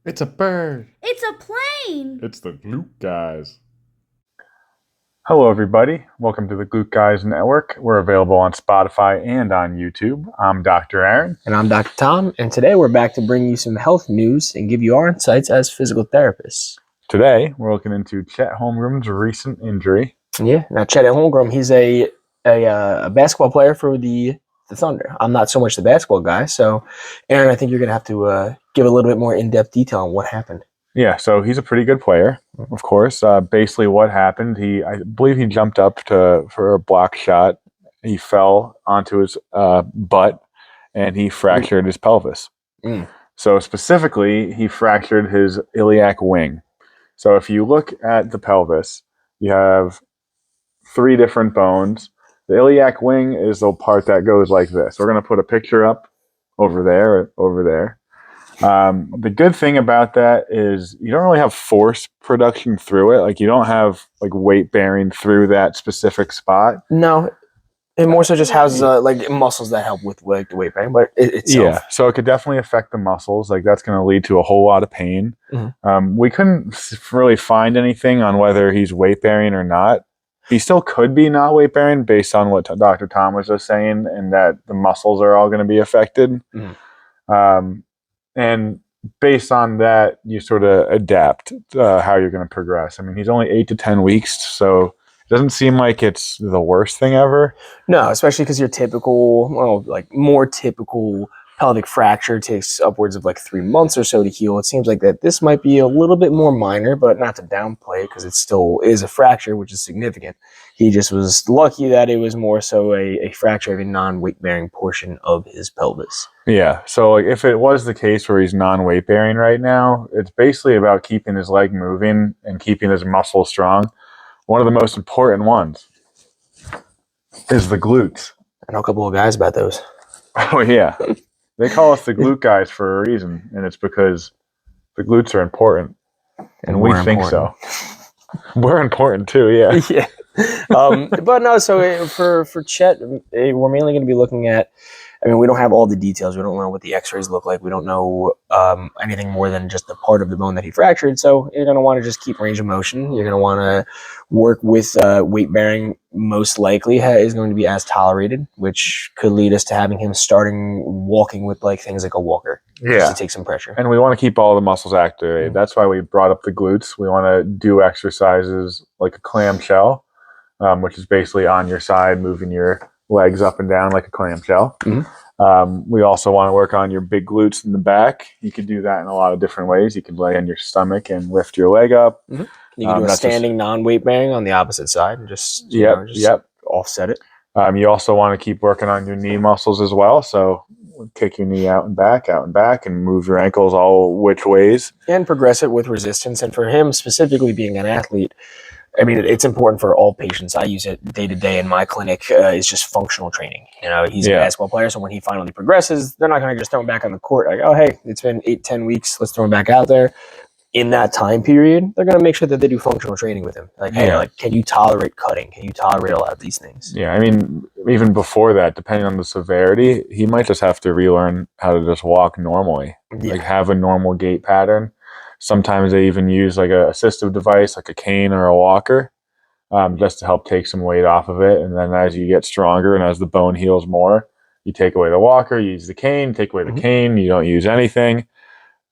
It's a bird. It's a plane! It's the Glute Guys. Hello, everybody. Welcome to the Glute Guys Network. We're available on Spotify and on YouTube. I'm Dr. Aaron. And I'm Dr. Tom, and today we're back to bring you some health news and give you our insights as physical therapists. Today, we're looking into Chet Holmgren's recent injury. Yeah, now Chet Holmgren, he's a basketball player for the Thunder. I'm not so much the basketball guy, so Aaron, I think you're going to have to give a little bit more in-depth detail on what happened. Yeah, so he's a pretty good player, of course. Basically what happened, I believe he jumped up for a block shot. He fell onto his butt, and he fractured his pelvis. So specifically, he fractured his iliac wing. So if you look at the pelvis, you have three different bones. The iliac wing is the part that goes like this. We're going to put a picture up over there. The good thing about that is you don't really have force production through it. Like you don't have like weight bearing through that specific spot. No, it more so just has like muscles that help with like the weight bearing, but itself. Yeah, so it could definitely affect the muscles. Like that's going to lead to a whole lot of pain. We couldn't really find anything on whether he's weight bearing or not. He still could be not weight bearing based on what Dr. Tom was just saying, and that the muscles are all going to be affected. And based on that, you sort of adapt how you're going to progress. I mean, he's only 8 to 10 weeks, so it doesn't seem like it's the worst thing ever. No, especially because your typical, more typical pelvic fracture takes upwards of like 3 months or so to heal. It seems like that this might be a little bit more minor, but not to downplay it because it still is a fracture, which is significant. He just was lucky that it was more so a fracture of a non-weight bearing portion of his pelvis. Yeah, so like if it was the case where he's non-weight bearing right now, it's basically about keeping his leg moving and keeping his muscles strong. One of the most important ones is the glutes. I know a couple of guys about those. Oh yeah. They call us the glute guys for a reason, and it's because the glutes are important, and we think so. We're important too, yeah. Yeah. But no, so for Chet, we're mainly going to be looking at, I mean, we don't have all the details. We don't know what the x-rays look like. We don't know anything more than just the part of the bone that he fractured. So you're going to want to just keep range of motion. You're going to want to work with weight bearing, most likely is going to be as tolerated, which could lead us to having him starting walking with like things like a walker. Yeah. Just to take some pressure. And we want to keep all the muscles activated. That's why we brought up the glutes. We want to do exercises like a clamshell, which is basically on your side, moving your legs up and down like a clamshell. We also want to work on your big glutes in the back. You could do that in a lot of different ways. You could lay on your stomach and lift your leg up. You can do a standing non-weight bearing on the opposite side and just, offset it. You also want to keep working on your knee muscles as well. So kick your knee out and back, and move your ankles all which ways. And progress it with resistance. And for him, specifically being an athlete, I mean, it's important for all patients. I use it day to day in my clinic. It's just functional training. You know, he's a basketball player, so when he finally progresses, they're not going to just throw him back on the court like, oh, hey, it's been 8-10 weeks. Let's throw him back out there. In that time period, they're going to make sure that they do functional training with him. Like, hey, can you tolerate cutting? Can you tolerate a lot of these things? Yeah, I mean, even before that, depending on the severity, he might just have to relearn how to just walk normally, like have a normal gait pattern. Sometimes they even use like a assistive device, like a cane or a walker, just to help take some weight off of it. And then as you get stronger and as the bone heals more, you take away the walker, you use the cane, take away the cane, you don't use anything.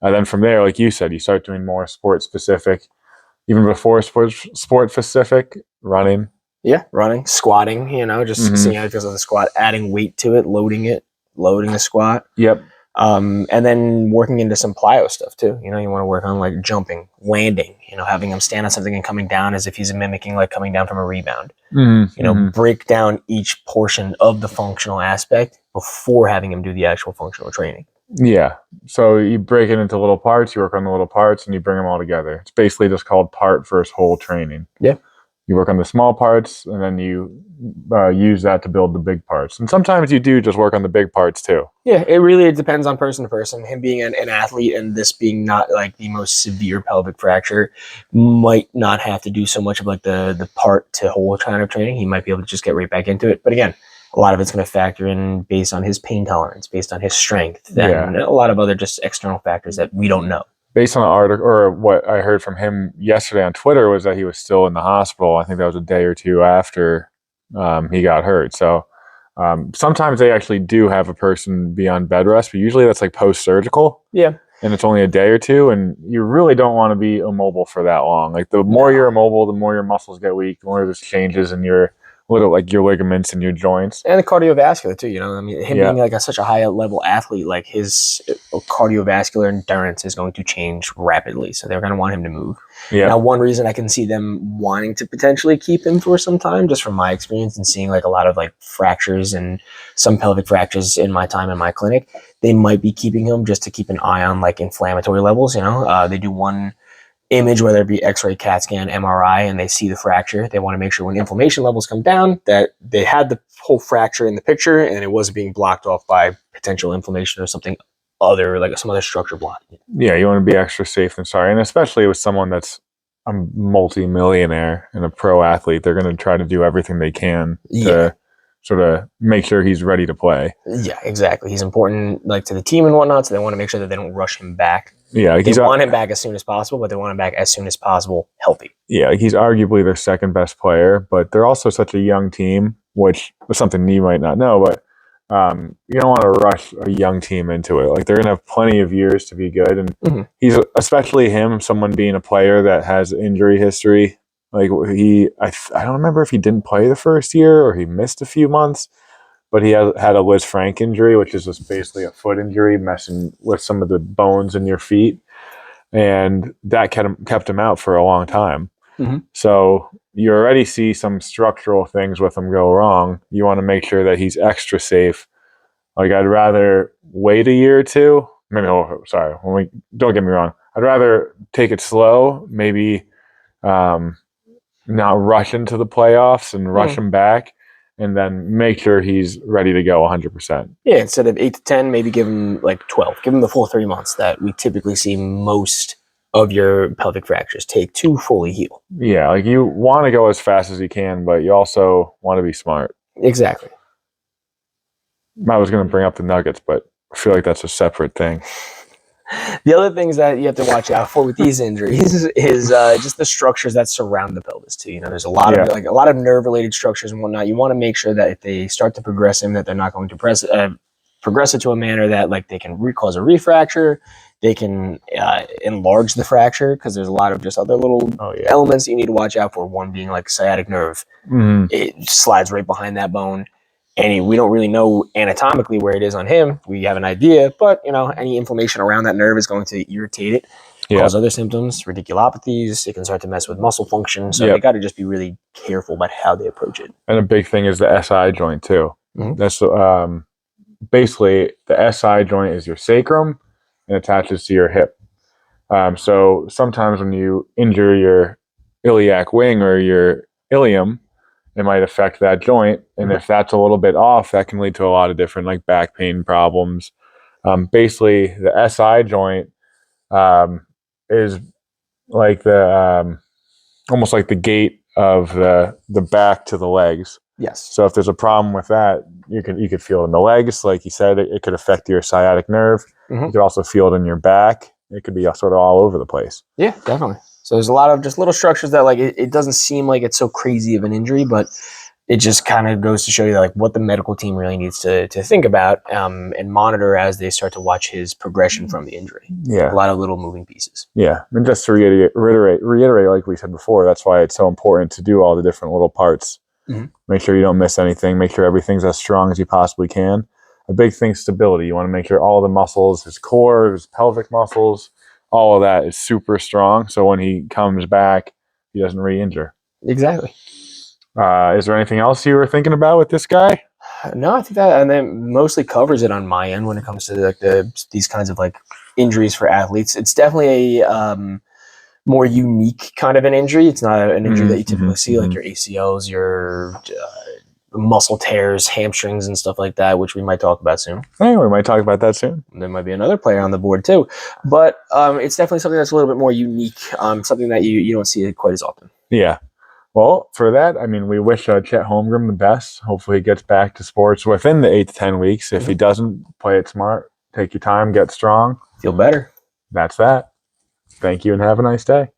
And then from there, like you said, you start doing more sport-specific, even before sport-specific, running. Yeah, running, squatting, just seeing how it feels on the squat, adding weight to it, loading the squat. Yep. And then working into some plyo stuff too. You want to work on like jumping, landing, having him stand on something and coming down as if he's mimicking like coming down from a rebound. Break down each portion of the functional aspect before having him do the actual functional training. Yeah. So you break it into little parts, you work on the little parts, and you bring them all together. It's basically just called part versus whole training. Yeah. You work on the small parts, and then you use that to build the big parts. And sometimes you do just work on the big parts too. Yeah, it really depends on person to person. Him being an athlete and this being not like the most severe pelvic fracture might not have to do so much of like the part to whole kind of training. He might be able to just get right back into it. But again, a lot of it's going to factor in based on his pain tolerance, based on his strength, and a lot of other just external factors that we don't know. based on the article or what I heard from him yesterday on Twitter was that he was still in the hospital. I think that was a day or two after he got hurt. So sometimes they actually do have a person be on bed rest, but usually that's like post-surgical. Yeah. And it's only a day or two, and you really don't want to be immobile for that long. Like the more you're immobile, the more your muscles get weak, the more there's changes in your your ligaments and your joints. And the cardiovascular too, I mean, him being like such a high level athlete, like his cardiovascular endurance is going to change rapidly. So they're going to want him to move. Yeah. Now, one reason I can see them wanting to potentially keep him for some time, just from my experience and seeing like a lot of like fractures and some pelvic fractures in my time in my clinic, they might be keeping him just to keep an eye on like inflammatory levels. They do one image, whether it be X-ray, CAT scan, MRI, and they see the fracture. They want to make sure when inflammation levels come down that they had the whole fracture in the picture and it wasn't being blocked off by potential inflammation or something other, like some other structure blocking it. Yeah, you want to be extra safe than sorry. And especially with someone that's a multi-millionaire and a pro athlete, they're going to try to do everything they can to sort of make sure he's ready to play. Yeah, exactly. He's important like to the team and whatnot, so they want to make sure that they don't rush him back. Yeah, they want him back as soon as possible, but they want him back as soon as possible healthy. Yeah, he's arguably their second best player, but they're also such a young team, which is something you might not know, but you don't want to rush a young team into it. Like they're going to have plenty of years to be good, and he's especially him, someone being a player that has injury history. Like I don't remember if he didn't play the first year or he missed a few months, but he had a Liz Frank injury, which is just basically a foot injury messing with some of the bones in your feet. And that kept him out for a long time. So you already see some structural things with him go wrong. You want to make sure that he's extra safe. Like I'd rather wait a year or two. Don't get me wrong. I'd rather take it slow, maybe not rush into the playoffs and rush him back, and then make sure he's ready to go 100%. Yeah, instead of 8 to 10, maybe give him like 12. Give him the full 3 months that we typically see most of your pelvic fractures take to fully heal. Yeah, like you want to go as fast as you can, but you also want to be smart. Exactly. I was going to bring up the nuggets, but I feel like that's a separate thing. The other things that you have to watch out for with these injuries is just the structures that surround the pelvis too. There's a lot of nerve-related structures and whatnot. You want to make sure that if they start to progress them, that they're not going to progress it to a manner that like they can cause a refracture. They can enlarge the fracture because there's a lot of just other little elements that you need to watch out for. One being like sciatic nerve. It slides right behind that bone. And we don't really know anatomically where it is on him. We have an idea, but any inflammation around that nerve is going to irritate it, cause other symptoms, radiculopathies. It can start to mess with muscle function. So they got to just be really careful about how they approach it. And a big thing is the SI joint too. That's basically the SI joint is your sacrum and attaches to your hip. So sometimes when you injure your iliac wing or your ilium, it might affect that joint. And if that's a little bit off, that can lead to a lot of different like back pain problems. Basically, the SI joint is like the almost like the gate of the back to the legs. Yes. So if there's a problem with that, you could feel it in the legs. Like you said, it could affect your sciatic nerve. You could also feel it in your back. It could be sort of all over the place. Yeah, definitely. So there's a lot of just little structures that like it doesn't seem like it's so crazy of an injury, but it just kind of goes to show you like what the medical team really needs to think about and monitor as they start to watch his progression from the injury. Yeah, a lot of little moving pieces. Yeah, and just to reiterate, like we said before, that's why it's so important to do all the different little parts. Make sure you don't miss anything. Make sure everything's as strong as you possibly can. A big thing is stability. You want to make sure all the muscles, his core, his pelvic muscles, all of that is super strong. So when he comes back, he doesn't re-injure. Exactly. Is there anything else you were thinking about with this guy? No, I think that and then mostly covers it on my end when it comes to like these kinds of like injuries for athletes. It's definitely a more unique kind of an injury. It's not an injury that you typically see like your ACLs, your muscle tears, hamstrings, and stuff like that, which we might talk about soon. Hey, we might talk about that soon. There might be another player on the board too, but it's definitely something that's a little bit more unique. Something that you don't see quite as often. Yeah. Well, for that, I mean, we wish Chet Holmgren the best. Hopefully he gets back to sports within the 8 to 10 weeks. If he doesn't, play it smart, take your time, get strong. Feel better. That's that. Thank you and have a nice day.